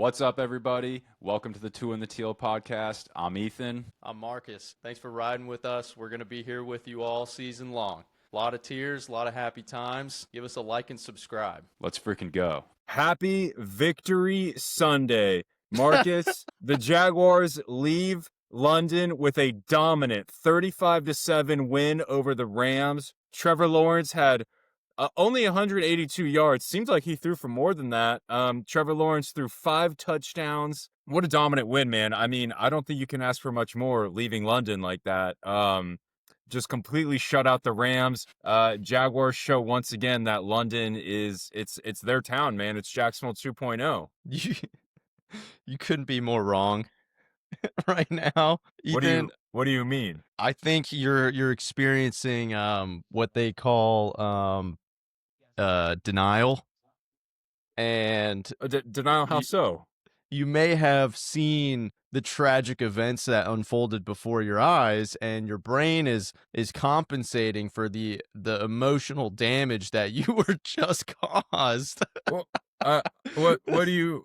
What's up, everybody? Welcome to the Two in the Teal podcast. I'm Ethan. I'm Marcus. Thanks for riding with us. We're going to be here with you all season long. A lot of tears, a lot of happy times. Give us a like and subscribe. Let's freaking go. Happy Victory Sunday. Marcus, the Jaguars leave London with a dominant 35-7 win over the Rams. Trevor Lawrence had only 182 yards. Seems like he threw for more than that. Trevor Lawrence threw 5 touchdowns. What a dominant win, man. I mean, I don't think you can ask for much more leaving London like that. Just completely shut out the Rams. Jaguars show once again that London it's their town, man. It's Jacksonville 2.0. You couldn't be more wrong right now. Ethan, What do you mean? I think you're experiencing what they call denial. And Denial, how so? you may have seen the tragic events that unfolded before your eyes, and your brain is compensating for the emotional damage that you were just caused. Well, what do you?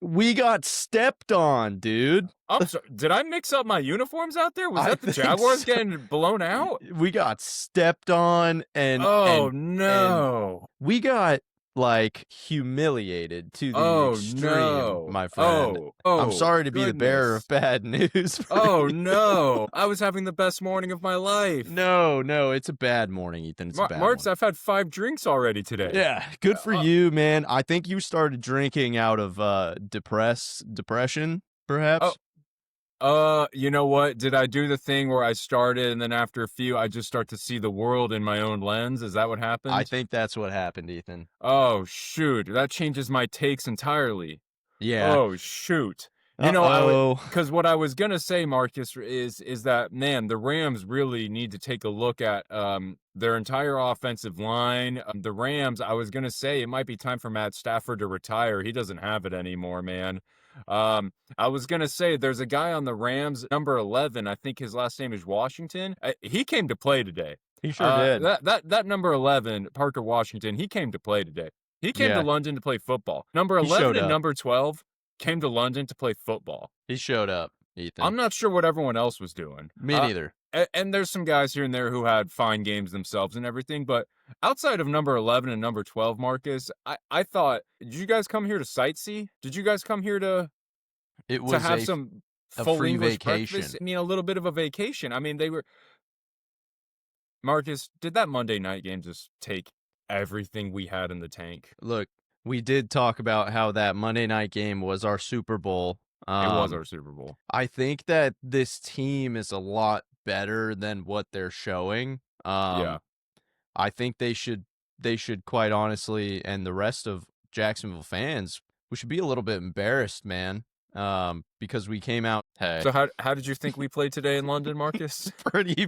We got stepped on, dude. I'm sorry. Did I mix up my uniforms out there? Was I that the think Jaguars so. getting blown out? We got stepped on, and No. we got like humiliated to the Oh, extreme, no. my friend. I'm sorry to be the bearer of bad news. Oh no! I was having the best morning of my life. No, it's a bad morning, Ethan. It's a bad Marks, one. I've had 5 drinks already today. Yeah, good for you, man. I think you started drinking out of depression, perhaps. You know what? Did I do the thing where I started and then after a few, I just start to see the world in my own lens? Is that what happened? I think that's what happened, Ethan. Oh, shoot. That changes my takes entirely. Yeah. Oh, shoot. You know, Uh-oh. because what I was going to say, Marcus, is that, man, the Rams really need to take a look at their entire offensive line. The Rams, I was going to say, it might be time for Matt Stafford to retire. He doesn't have it anymore, man. I was going to say, there's a guy on the Rams, number 11. I think his last name is Washington. He came to play today. He sure did. That number 11, Parker Washington, he came to play today. He came to London to play football. Number 11 and number 12 came to London to play football. He showed up, Ethan. I'm not sure what everyone else was doing. Me neither. And there's some guys here and there who had fine games themselves and everything, but outside of number 11 and number 12, Marcus, I thought, did you guys come here to sightsee? Did you guys come here to have some full free English vacation? breakfast? I mean, a little bit of a vacation. I mean, Marcus, did that Monday night game just take everything we had in the tank? Look, we did talk about how that Monday night game was our Super Bowl. It was our Super Bowl. I think that this team is a lot better than what they're showing. Yeah. I think they should quite honestly, and the rest of Jacksonville fans, we should be a little bit embarrassed, man. Because we came out. Hey. So how did you think we played today in London, Marcus? Pretty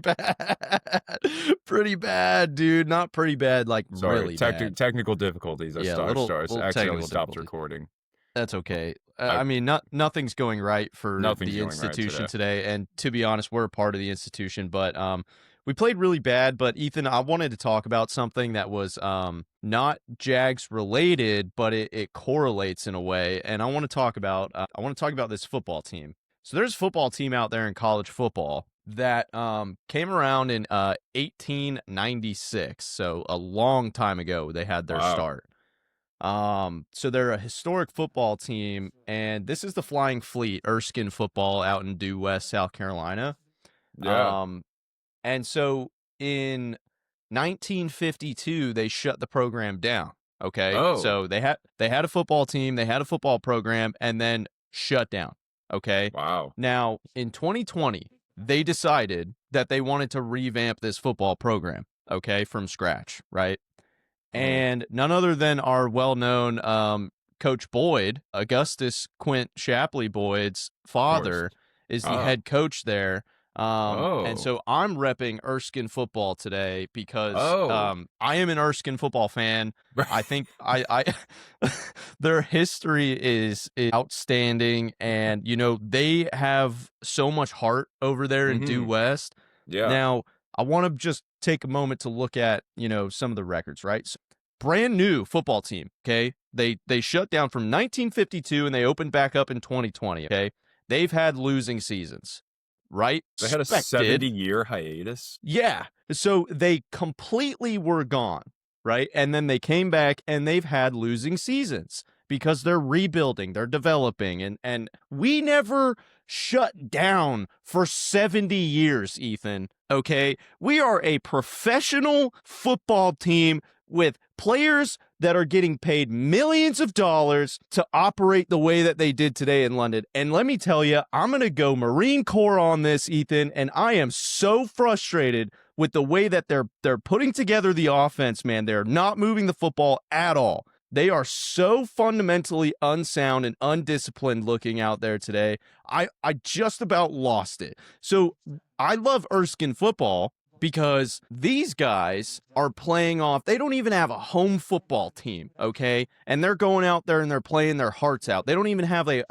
bad, dude. Not pretty bad, like Sorry, really bad. technical difficulties. Little Accidentally technical stopped difficulty. recording. That's okay. I mean, nothing's going right for the institution today. And to be honest, we're a part of the institution, but we played really bad. But Ethan, I wanted to talk about something that was not Jags related, but it correlates in a way. And I want to talk about this football team. So there's a football team out there in college football that came around in 1896. So a long time ago, they had their start. So they're a historic football team, and this is the Flying Fleet, Erskine football out in Due West, South Carolina. Yeah. And so in 1952, they shut the program down. Okay. Oh. So they had a football team, they had a football program, and then shut down. Okay. Wow. Now in 2020, they decided that they wanted to revamp this football program. Okay, from scratch, right? And none other than our well-known Coach Boyd, Augustus Quint Shapley Boyd's father, is the head coach there. And so I'm repping Erskine football today because I am an Erskine football fan. I think I their history is outstanding, and you know they have so much heart over there in Due West. Yeah. Now I want to just take a moment to look at some of the records, right? So brand new football team, okay? They shut down from 1952 and they opened back up in 2020, okay? They've had losing seasons, right? They had a Expected. 70-year hiatus. Yeah. So they completely were gone, right? And then they came back and they've had losing seasons because they're rebuilding, they're developing, and we never shut down for 70 years, Ethan. Okay? We are a professional football team with players that are getting paid millions of dollars to operate the way that they did today in London. And let me tell you, I'm going to go Marine Corps on this, Ethan, and I am so frustrated with the way that they're putting together the offense, man. They're not moving the football at all. They are so fundamentally unsound and undisciplined looking out there today. I just about lost it. So I love Erskine football because these guys are playing off. They don't even have a home football team, okay? And they're going out there and they're playing their hearts out. They don't even have like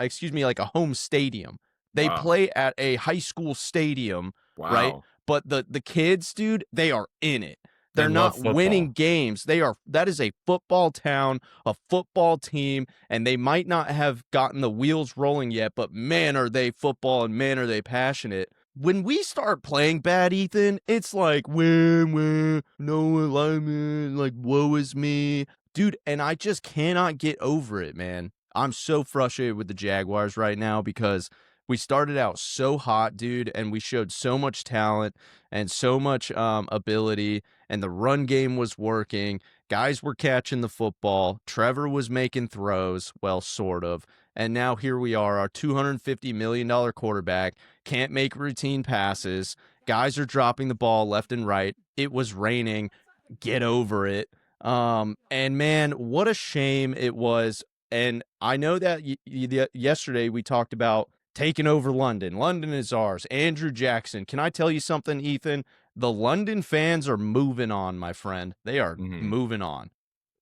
a home stadium. They play at a high school stadium, right? But the kids, dude, they are in it. They're not winning games. That is a football town, a football team, and they might not have gotten the wheels rolling yet, but man, are they football and man, are they passionate. When we start playing bad, Ethan, it's like, no one like me, like, woe is me. Dude, and I just cannot get over it, man. I'm so frustrated with the Jaguars right now because we started out so hot, dude, and we showed so much talent and so much ability, and the run game was working. Guys were catching the football. Trevor was making throws, well, sort of. And now here we are, our $250 million quarterback can't make routine passes. Guys are dropping the ball left and right. It was raining. Get over it. And man, what a shame it was. And I know that yesterday we talked about taking over London. London is ours. Andrew Jackson. Can I tell you something, Ethan? The London fans are moving on, my friend. They are moving on.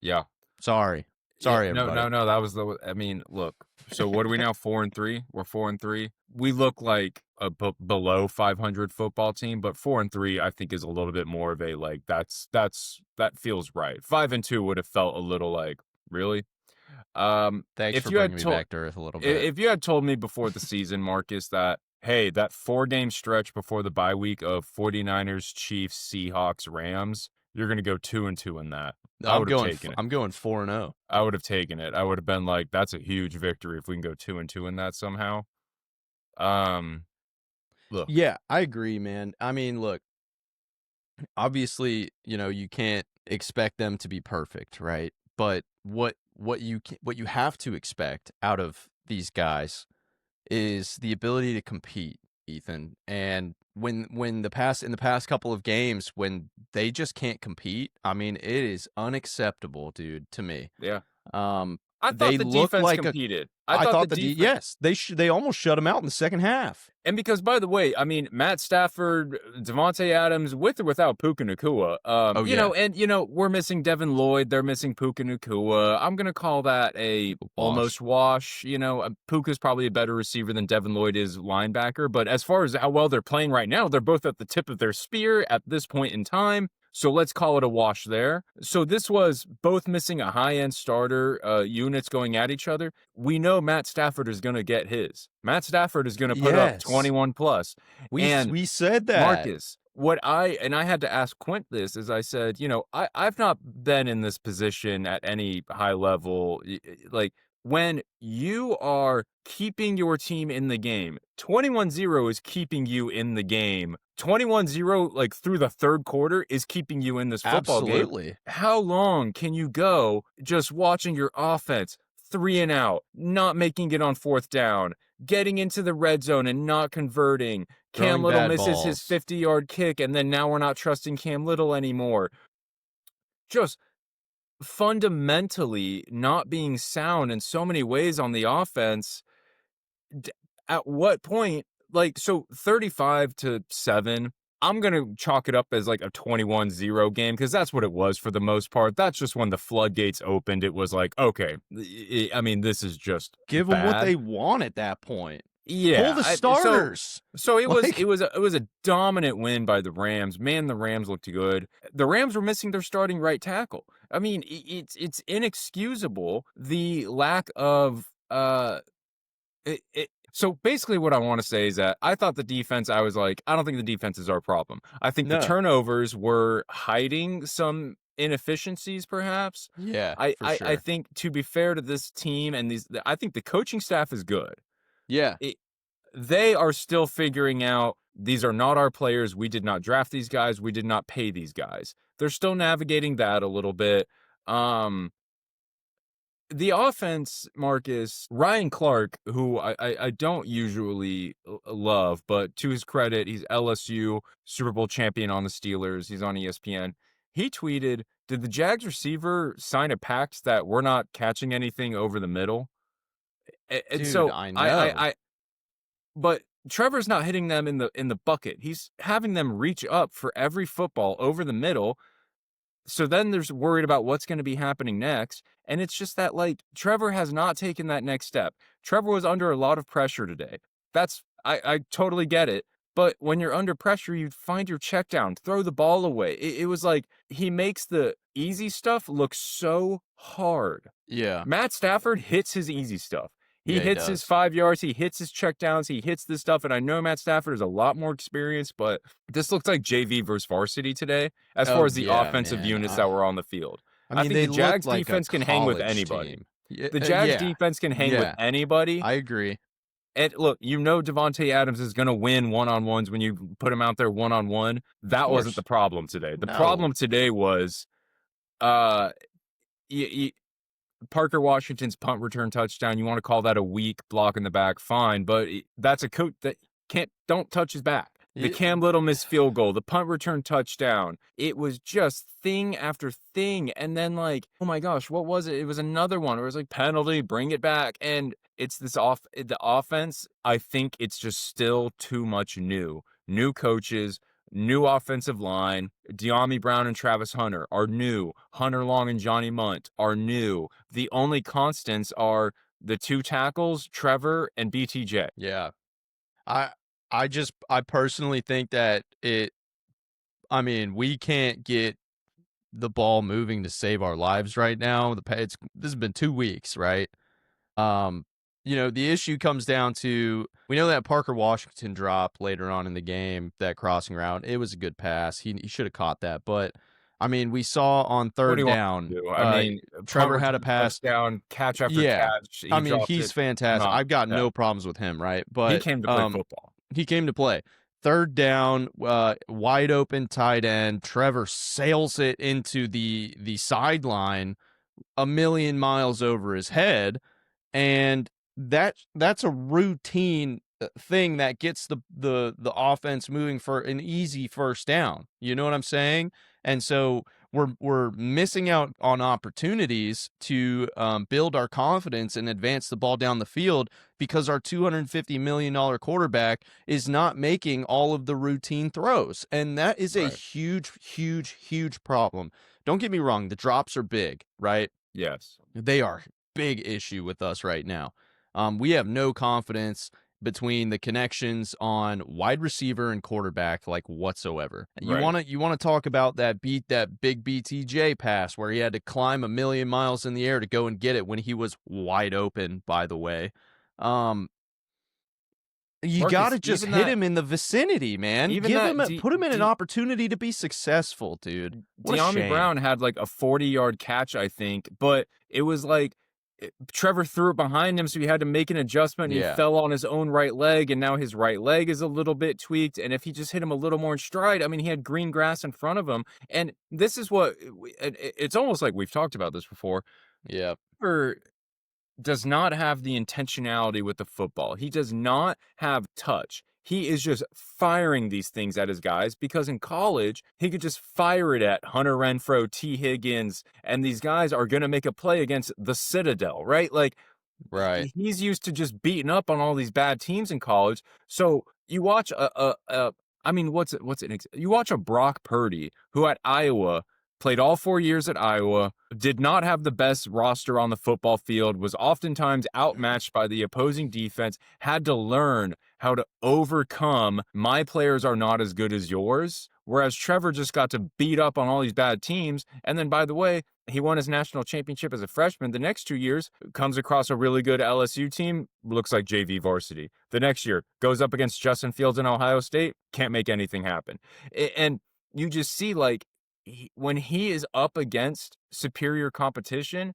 Yeah. Sorry, everybody. No. That was look. So what are we now? 4-3. We're 4-3. We look like a below 500 football team, but 4-3 I think is a little bit more of a like that feels right. 5-2 would have felt a little like really. Thanks for bringing me back to earth a little bit. If you had told me before the season, Marcus, that hey, that 4-game stretch before the bye week of 49ers, Chiefs, Seahawks, Rams, you're going to go 2-2 in that. I would have taken it. I'm going 4-0. I would have taken it. I would have been like, that's a huge victory if we can go 2-2 in that somehow. Look. Yeah, I agree, man. I mean, look, obviously, you can't expect them to be perfect, right? But what you have to expect out of these guys is the ability to compete, Ethan. And when in the past couple of games when they just can't compete, I mean, it is unacceptable, dude, to me. Yeah. I thought the defense competed. I thought yes, they almost shut him out in the second half. And because, by the way, I mean, Matt Stafford, Devontae Adams, with or without Puka Nacua, we're missing Devin Lloyd. They're missing Puka Nacua. I'm going to call that a almost wash. Puka's probably a better receiver than Devin Lloyd is linebacker. But as far as how well they're playing right now, they're both at the tip of their spear at this point in time. So let's call it a wash there. So this was both missing a high-end starter, units going at each other. We know Matt Stafford is going to get his. Matt Stafford is going to put up 21 plus. We said that. Marcus, I had to ask Quint this, is I said, I've not been in this position at any high level. Like, when you are keeping your team in the game, 21-0 is keeping you in the game. 21-0, like, through the third quarter is keeping you in this football game. Absolutely. How long can you go just watching your offense 3 and out, not making it on fourth down, getting into the red zone and not converting? Cam Little misses his 50-yard kick, and then now we're not trusting Cam Little anymore. Just fundamentally not being sound in so many ways on the offense. At what point, like, so 35-7, I'm going to chalk it up as like a 21-0 game because that's what it was for the most part. That's just when the floodgates opened. It was like, okay, I mean, this is just give them what they want at that point. Yeah, Pull the so starters. so it Like, was a dominant win by the Rams. Man, the Rams looked good. The Rams were missing their starting right tackle. I mean, it's inexcusable the lack of so basically what I want to say is that I thought the defense, I was like, I don't think the defense is our problem. I think the no. turnovers were hiding some inefficiencies, perhaps. Yeah, for I sure. think, to be fair to this team and I think the coaching staff is good. Yeah. They are still figuring out these are not our players. We did not draft these guys. We did not pay these guys. They're still navigating that a little bit. The offense, Marcus, Ryan Clark, who I don't usually love, but to his credit, he's LSU Super Bowl champion on the Steelers. He's on ESPN. He tweeted, "Did the Jags receiver sign a pact that we're not catching anything over the middle?" And Dude, so I know. but Trevor's not hitting them in the bucket. He's having them reach up for every football over the middle. So then there's worried about what's going to be happening next. And it's just that, like, Trevor has not taken that next step. Trevor was under a lot of pressure today. I totally get it. But when you're under pressure, you find your check down, throw the ball away. It was like he makes the easy stuff look so hard. Yeah. Matt Stafford hits his easy stuff. He Yeah, he hits his does. 5 yards. He hits his checkdowns. He hits this stuff. And I know Matt Stafford has a lot more experience, but this looks like JV versus varsity today as far Oh, as the yeah, offensive man. units that were on the field. I I mean, think they the looked Jags like a defense can hang with college anybody. team. The Jags Yeah. defense can hang with Yeah. anybody. I agree. And look, Devontae Adams is going to win one-on-ones when you put him out there one-on-one. That wasn't course. the problem today. The No. problem today was uh, Parker Washington's punt return touchdown. You want to call that a weak block in the back, fine, but that's a coach that don't touch his back. The Cam Little missed field goal, the punt return touchdown. It was just thing after thing. And then, like, oh my gosh, what was it? It was another one where it was like penalty, bring it back. And it's the offense. I think it's just still too much new coaches, new offensive line. De'Ami Brown and Travis Hunter are new. Hunter Long and Johnny Munt are new. The only constants are the two tackles, Trevor and BTJ. Yeah. I personally think that we can't get the ball moving to save our lives right now. This has been 2 weeks, right? The issue comes down to, we know that Parker Washington drop later on in the game, that crossing route. It was a good pass. He should have caught that. But, I mean, we saw on third down, Trevor had a pass. Down, catch after catch. He's fantastic. I've got no problems with him, right? But he came to play football. He came to play. Third down, wide open tight end. Trevor sails it into the sideline a million miles over his head. And that's a routine thing that gets the offense moving for an easy first down. You know what I'm saying? And so we're missing out on opportunities to build our confidence and advance the ball down the field because our $250 million quarterback is not making all of the routine throws. And that is a huge, huge, huge problem. Don't get me wrong. The drops are big, right? Yes. They are big issue with us right now. We have no confidence between the connections on wide receiver and quarterback, like, whatsoever. You want to talk about that big BTJ pass where he had to climb a million miles in the air to go and get it when he was wide open, by the way. You got to just hit him in the vicinity, man. Put him in an opportunity to be successful, dude. De'Ami Brown had like a 40-yard catch, I think, but it was like Trevor threw it behind him, so he had to make an adjustment. And he fell on his own right leg, and now his right leg is a little bit tweaked. And if he just hit him a little more in stride, I mean, he had green grass in front of him. And this is what it's almost like we've talked about this before. Yeah. Trevor does not have the intentionality with the football. He does not have touch. He is just firing these things at his guys because in college, he could just fire it at Hunter Renfrow, T. Higgins, and these guys are going to make a play against the Citadel, right? Like, he's used to just beating up on all these bad teams in college. So you watch you watch a Brock Purdy who at Iowa played all 4 years at Iowa, did not have the best roster on the football field, was oftentimes outmatched by the opposing defense, had to learn how to overcome my players are not as good as yours. Whereas Trevor just got to beat up on all these bad teams. And then, by the way, he won his national championship as a freshman. The next 2 years, comes across a really good LSU team, looks like JV varsity. The next year, goes up against Justin Fields in Ohio State, can't make anything happen. And you just see, like, when he is up against superior competition,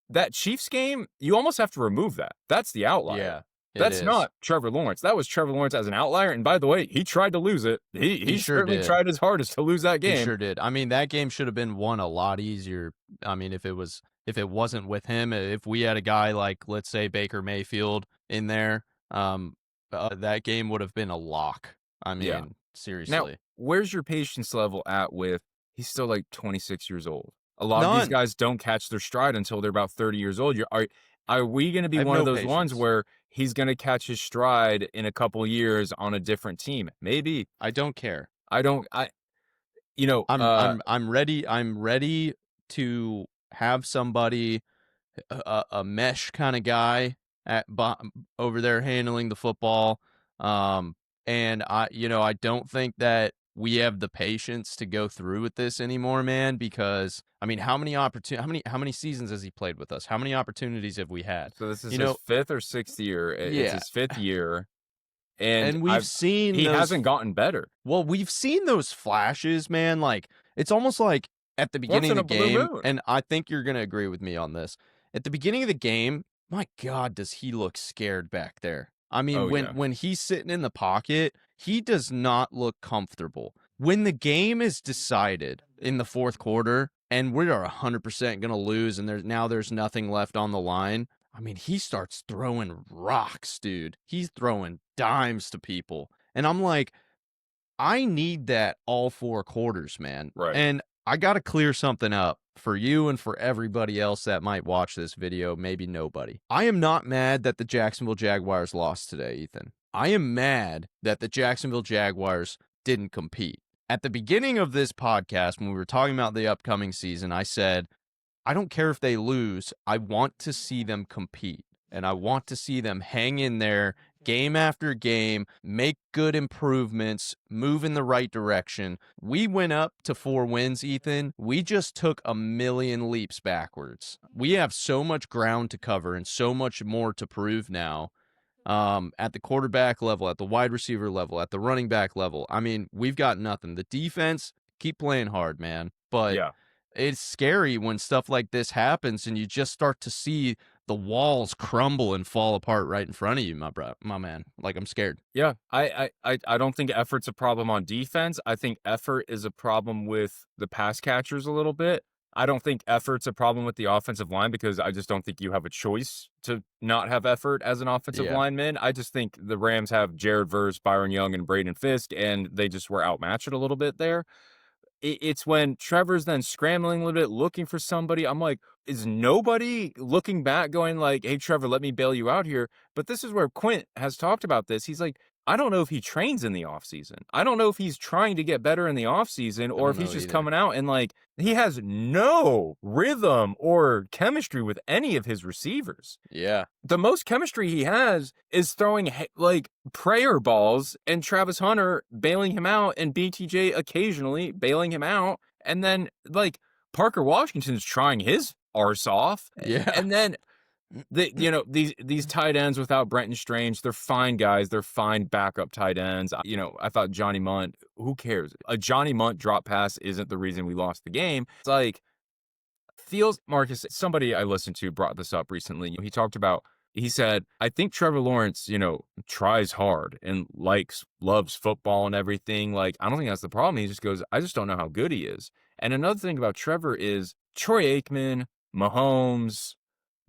that Chiefs game, you almost have to remove that. That's the outlier. Yeah, That's not Trevor Lawrence. That was Trevor Lawrence as an outlier. And by the way, he tried to lose it. He sure certainly did. tried his hardest to lose that game. He sure did. I mean, that game should have been won a lot easier. I mean, if it wasn't with him, if we had a guy like, let's say, Baker Mayfield in there, that game would have been a lock. I mean, Yeah. seriously. Now, where's your patience level at with he's still like 26 years old? A lot of these None. guys don't catch their stride until they're about 30 years old. Are we going to be I have one of no those ones patience. where he's going to catch his stride in a couple years on a different team? Maybe. I don't care. I'm ready. I'm ready to have somebody, a mesh kind of guy over there handling the football. And I don't think that we have the patience to go through with this anymore, man, because I mean, how many seasons has he played with us? How many opportunities have we had? So this is You his know, 5th or 6th year. It's yeah. his 5th year. And we've seen he those, hasn't gotten better. well, we've seen those flashes, man. Like, it's almost like at the beginning of in the a blue game, moon. and I think you're going to agree with me on this. At the beginning of the game, my God, does he look scared back there? I mean, Oh, when yeah. when he's sitting in the pocket, he does not look comfortable. When the game is decided in the fourth quarter and we are 100% going to lose and there's nothing left on the line, I mean, he starts throwing rocks, dude. He's throwing dimes to people. And I'm like, I need that all 4 quarters, man. Right. And I got to clear something up for you and for everybody else that might watch this video, maybe nobody. I am not mad that the Jacksonville Jaguars lost today, Ethan. I am mad that the Jacksonville Jaguars didn't compete. At the beginning of this podcast, when we were talking about the upcoming season, I said, I don't care if they lose. I want to see them compete. And I want to see them hang in there game after game, make good improvements, move in the right direction. We went up to 4 wins, Ethan. We just took a million leaps backwards. We have so much ground to cover and so much more to prove now. At the quarterback level, at the wide receiver level, at the running back level. I mean, we've got nothing. The defense, keep playing hard, man. But Yeah. it's scary when stuff like this happens and you just start to see the walls crumble and fall apart right in front of you, my man. Like, I'm scared. Yeah, I don't think effort's a problem on defense. I think effort is a problem with the pass catchers a little bit. I don't think effort's a problem with the offensive line because I just don't think you have a choice to not have effort as an offensive Yeah. lineman. I just think the Rams have Jared Verse, Byron Young, and Braden Fisk, and they just were outmatched a little bit there. It's when Trevor's then scrambling a little bit, looking for somebody. I'm like, is nobody looking back going like, hey, Trevor, let me bail you out here? But this is where Quint has talked about this. He's like, I don't know if he trains in the offseason. I don't know if he's trying to get better in the offseason or if he's just coming out and like he has no rhythm or chemistry with any of his receivers. Yeah. The most chemistry he has is throwing like prayer balls and Travis Hunter bailing him out and BTJ occasionally bailing him out. And then like Parker Washington's trying his arse off. Yeah. And then these tight ends without Brenton Strange, they're fine guys. They're fine backup tight ends. I thought Johnny Munt, who cares? A Johnny Munt drop pass isn't the reason we lost the game. It's like, Marcus, somebody I listened to brought this up recently. He said, I think Trevor Lawrence, tries hard and loves football and everything. Like, I don't think that's the problem. He just goes, I just don't know how good he is. And another thing about Trevor is Troy Aikman, Mahomes,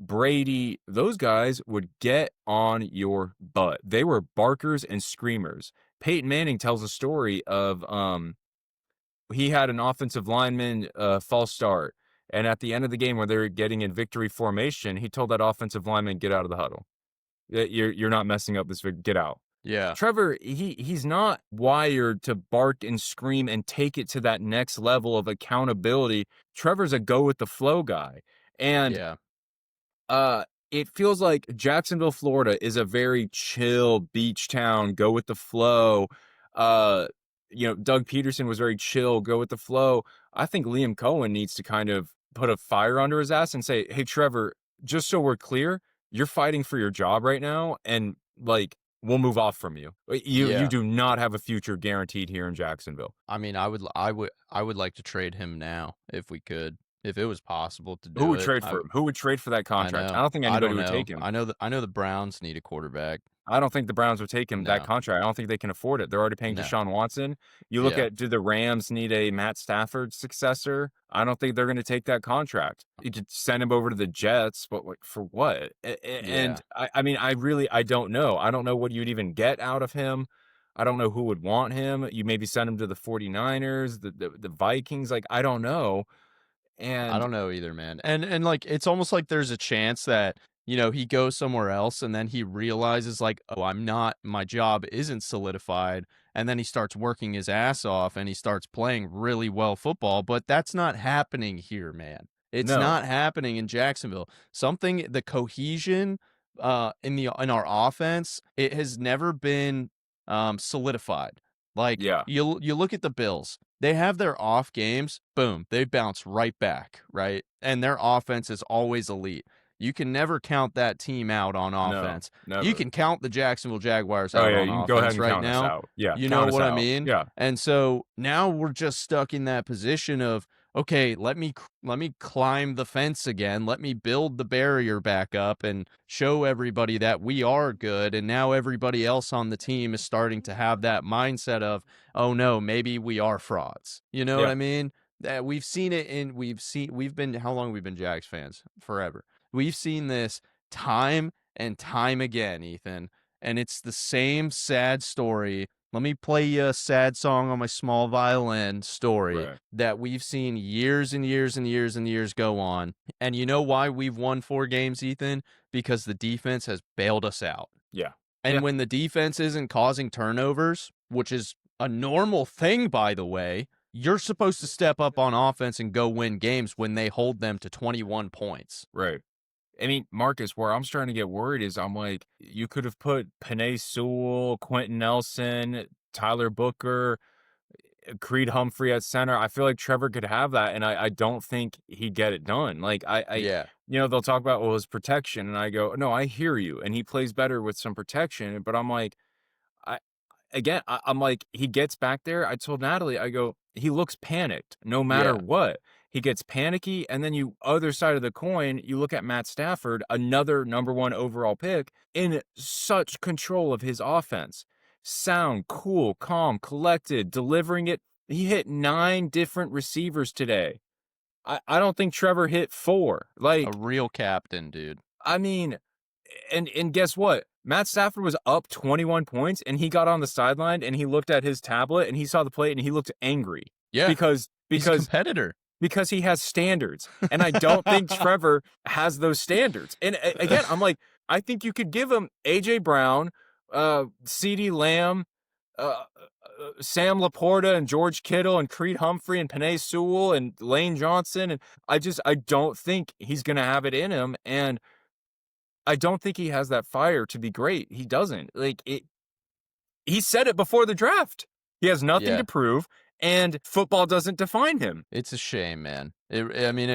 Brady, those guys would get on your butt. They were barkers and screamers. Peyton Manning tells a story of he had an offensive lineman false start, and at the end of the game where they were getting in victory formation, he told that offensive lineman, get out of the huddle. You're not messing up this, get out. Yeah. Trevor, he's not wired to bark and scream and take it to that next level of accountability. Trevor's a go with the flow guy. And Yeah. it feels like Jacksonville, Florida is a very chill beach town, go with the flow. Uh, Doug Peterson was very chill, go with the flow. I think Liam Cohen needs to kind of put a fire under his ass and say, "Hey, Trevor, just so we're clear, you're fighting for your job right now, and like we'll move off from you. You Yeah. do not have a future guaranteed here in Jacksonville." I mean, I would like to trade him now if we could, if it was possible to Who do would it. trade for him? Who would trade for that I contract? I know. don't think I anybody don't would know. take him. I know the Browns need a quarterback. I don't think the Browns would take him that No. contract. I don't think they can afford it. They're already paying No. Deshaun Watson. You look Yeah. at, do the Rams need a Matt Stafford successor? I don't think they're going to take that contract. You could send him over to the Jets, but like, for what? And I mean, I don't know. I don't know what you'd even get out of him. I don't know who would want him. You maybe send him to the 49ers, the Vikings. Like, I don't know. I And don't know either, man. And like it's almost like there's a chance that, you know, he goes somewhere else and then he realizes like, "Oh, my job isn't solidified." And then he starts working his ass off and he starts playing really well football, but that's not happening here, man. It's no, not happening in Jacksonville. The cohesion in our offense, it has never been solidified. Like yeah, you look at the Bills. They have their off games, boom, they bounce right back, right? And their offense is always elite. You can never count that team out on no, offense. never. You can count the Jacksonville Jaguars Oh out yeah, on you can go ahead offense and right count us now. out. Yeah, You know count us what I out. mean? Yeah, And so now we're just stuck in that position of, okay, let me climb the fence again. Let me build the barrier back up and show everybody that we are good. And now everybody else on the team is starting to have that mindset of, oh no, maybe we are frauds. You know what yeah, I mean? That we've been, how long have we been Jags fans? Forever. We've seen this time and time again, Ethan, and it's the same sad story. Let me play you a sad song on my small violin story right. that we've seen years and years and years and years go on. And you know why we've won 4 games, Ethan? Because the defense has bailed us out. Yeah. And Yeah. when the defense isn't causing turnovers, which is a normal thing, by the way, you're supposed to step up on offense and go win games when they hold them to 21 points. Right. I mean, Marcus, where I'm starting to get worried is I'm like, you could have put Penei Sewell, Quentin Nelson, Tyler Booker, Creed Humphrey at center. I feel like Trevor could have that, and I don't think he'd get it done. Like Yeah. they'll talk about, well, his protection, and I go, no, I hear you, and he plays better with some protection. But I'm like, I'm like, he gets back there. I told Natalie, I go, he looks panicked no matter Yeah. what. He gets panicky. And then other side of the coin, you look at Matt Stafford, another number 1 overall pick, in such control of his offense. Sound, cool, calm, collected, delivering it. He hit 9 different receivers today. I don't think Trevor hit 4. A Like, real captain, dude. I mean, and guess what? Matt Stafford was up 21 points, and he got on the sideline and he looked at his tablet and he saw the plate and he looked angry. Yeah. Because He's a competitor. because he has standards, and I don't think Trevor has those standards. And again, I'm like, I think you could give him AJ Brown, CeeDee Lamb, Sam Laporta and George Kittle and Creed Humphrey and Penei Sewell and Lane Johnson, and I don't think he's gonna have it in him, and I don't think he has that fire to be great. He doesn't. Like it. He said it before the draft. He has nothing Yeah. to prove, and football doesn't define him. It's a shame, man. It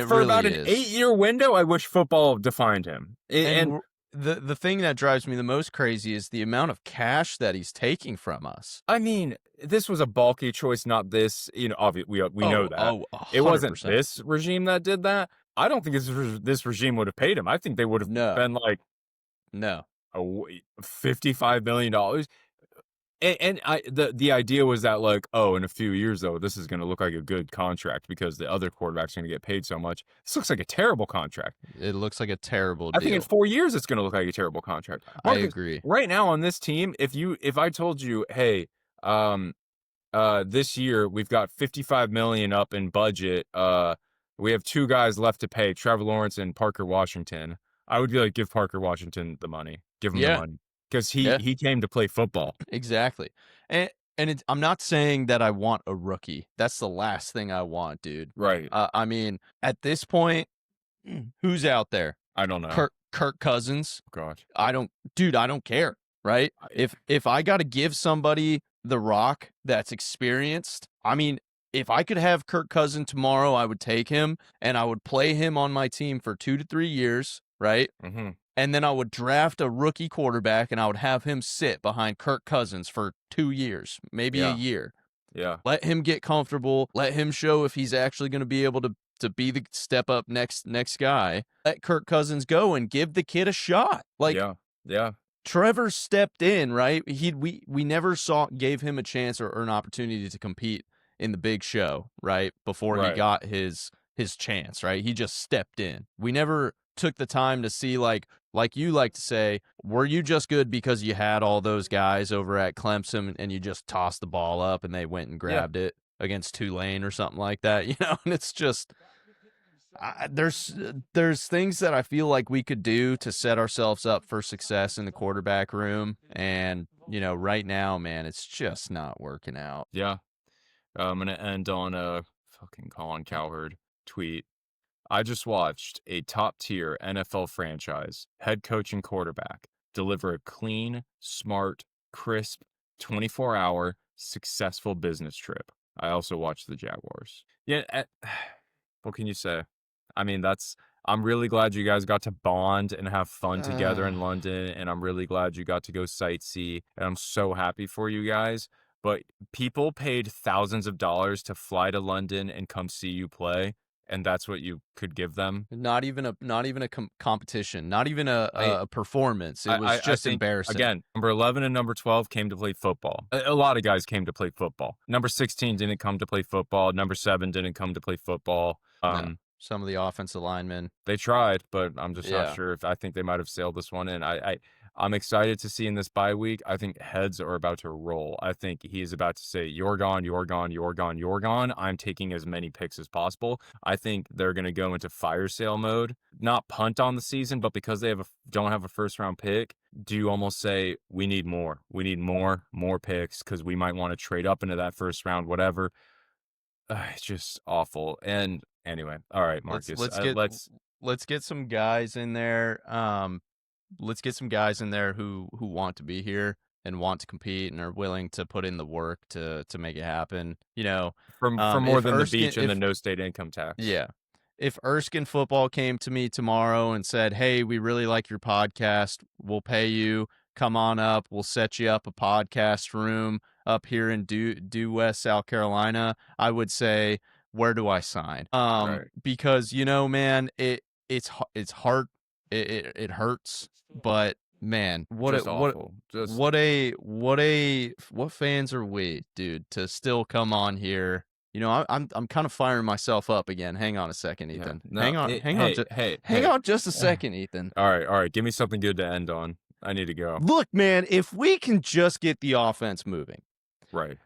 For really about an is. 8-year window, I wish football defined him. And the thing that drives me the most crazy is the amount of cash that he's taking from us. I mean, this was a bulky choice, not this. Obviously, we know that. Oh, it wasn't 100%. this regime that did that. I don't think this regime would have paid him. I think they would have No. been like No. $55 million. And the idea was that, like, oh, in a few years though, this is going to look like a good contract because the other quarterback's going to get paid so much. This looks like a terrible contract. It looks like a terrible I deal. think in 4 years it's going to look like a terrible contract. I Marcus, agree. Right now on this team, if I told you, hey, this year we've got 55 million up in budget, we have 2 guys left to pay, Trevor Lawrence and Parker Washington, I would be like, give Parker Washington the money. Give him the money. because Yeah. he came to play football. Exactly. And I'm not saying that I want a rookie. That's the last thing I want, dude. Right. I mean, at this point, who's out there? I don't know. Kirk Cousins. God. I don't care, right? If I got to give somebody the rock that's experienced, I mean, if I could have Kirk Cousins tomorrow, I would take him and I would play him on my team for 2 to 3 years, right? Mm-hmm. And then I would draft a rookie quarterback and I would have him sit behind Kirk Cousins for 2 years, maybe a year. Yeah. Let him get comfortable. Let him show if he's actually going to be able to be the step up next guy. Let Kirk Cousins go and give the kid a shot. Like, yeah. Trevor stepped in, right? We never gave him a chance or an opportunity to compete in the big show, right? Before he got his chance, right? He just stepped in. We never took the time to see, like you like to say, were you just good because you had all those guys over at Clemson and you just tossed the ball up and they went and grabbed it against Tulane or something like that, you know? And it's just there's things that I feel like we could do to set ourselves up for success in the quarterback room, and you know, right now, man, it's just not working out. Yeah. I'm gonna end on a fucking Colin Cowherd tweet. I just watched a top-tier NFL franchise, head coach and quarterback, deliver a clean, smart, crisp, 24-hour, successful business trip. I also watched the Jaguars. Yeah, what can you say? I mean, I'm really glad you guys got to bond and have fun together in London, and I'm really glad you got to go sightsee, and I'm so happy for you guys. But people paid thousands of dollars to fly to London and come see you play, and that's what you could give them. Not even a competition, not even a performance. It was just embarrassing. Again, number 11 and number 12 came to play football. A lot of guys came to play football. Number 16 didn't come to play football. Number 7 didn't come to play football. No. Some of the offensive linemen. They tried, but I'm just not sure I think they might have sailed this one in. I'm excited to see in this bye week. I think heads are about to roll. I think he is about to say, you're gone, you're gone, you're gone, you're gone. I'm taking as many picks as possible. I think they're going to go into fire sale mode, not punt on the season, but because they don't have a first round pick, do you almost say, we need more? We need more picks because we might want to trade up into that first round, whatever. It's just awful. And anyway, all right, Marcus, let's get some guys in there. Let's get some guys in there who want to be here and want to compete and are willing to put in the work to make it happen. You know, for more than the beach and the no state income tax. Yeah. If Erskine football came to me tomorrow and said, "Hey, we really like your podcast. We'll pay you. Come on up. We'll set you up a podcast room up here in Due West, South Carolina," I would say, where do I sign? Because, you know, man, it's hard. It hurts, but man, what fans are we, dude, to still come on here? You know, I'm kind of firing myself up again. Hang on a second, Ethan. Hang on just a second, Ethan. All right. Give me something good to end on. I need to go. Look, man, if we can just get the offense moving. Right.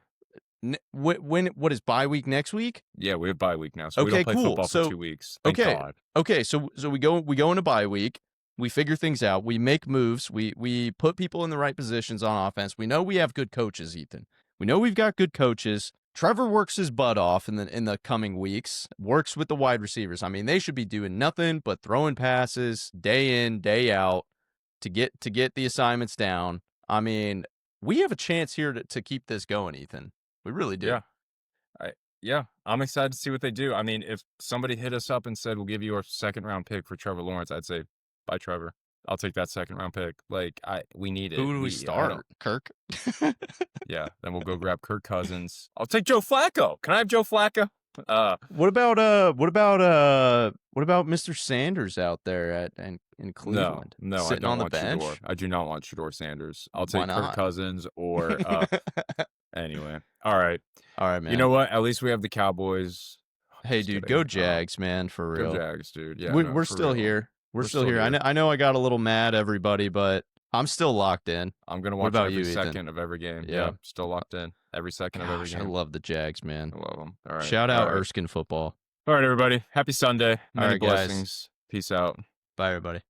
What is bye week next week? Yeah, we have bye week now, so we don't play football for 2 weeks. Thank God. Okay, so we go into bye week. We figure things out. We make moves. We put people in the right positions on offense. We know we have good coaches, Ethan. We know we've got good coaches. Trevor works his butt off in the coming weeks. Works with the wide receivers. I mean, they should be doing nothing but throwing passes day in, day out to get the assignments down. I mean, we have a chance here to keep this going, Ethan. We really do. Yeah. I'm excited to see what they do. I mean, if somebody hit us up and said, we'll give you our second round pick for Trevor Lawrence, I'd say, bye, Trevor. I'll take that second round pick. Like, we need it. Who do we start? Kirk? Yeah. Then we'll go grab Kirk Cousins. I'll take Joe Flacco. Can I have Joe Flacco? What about Mr. Sanders out there in Cleveland? No, sitting on the bench. Shador. I do not want Shador Sanders. I'll take Kirk Cousins or anyway. All right, man. You know what? At least we have the Cowboys. Hey, dude, go Jags, man, for real. Go Jags, dude. Yeah, we're still here. We're still here. I know I got a little mad, everybody, but I'm still locked in. I'm gonna watch every second of every game. Yeah, still locked in. Every second of every game. I love the Jags, man. I love them. All right. Shout out Erskine football. All right, everybody. Happy Sunday. Many all right, blessings. Guys. Peace out. Bye, everybody.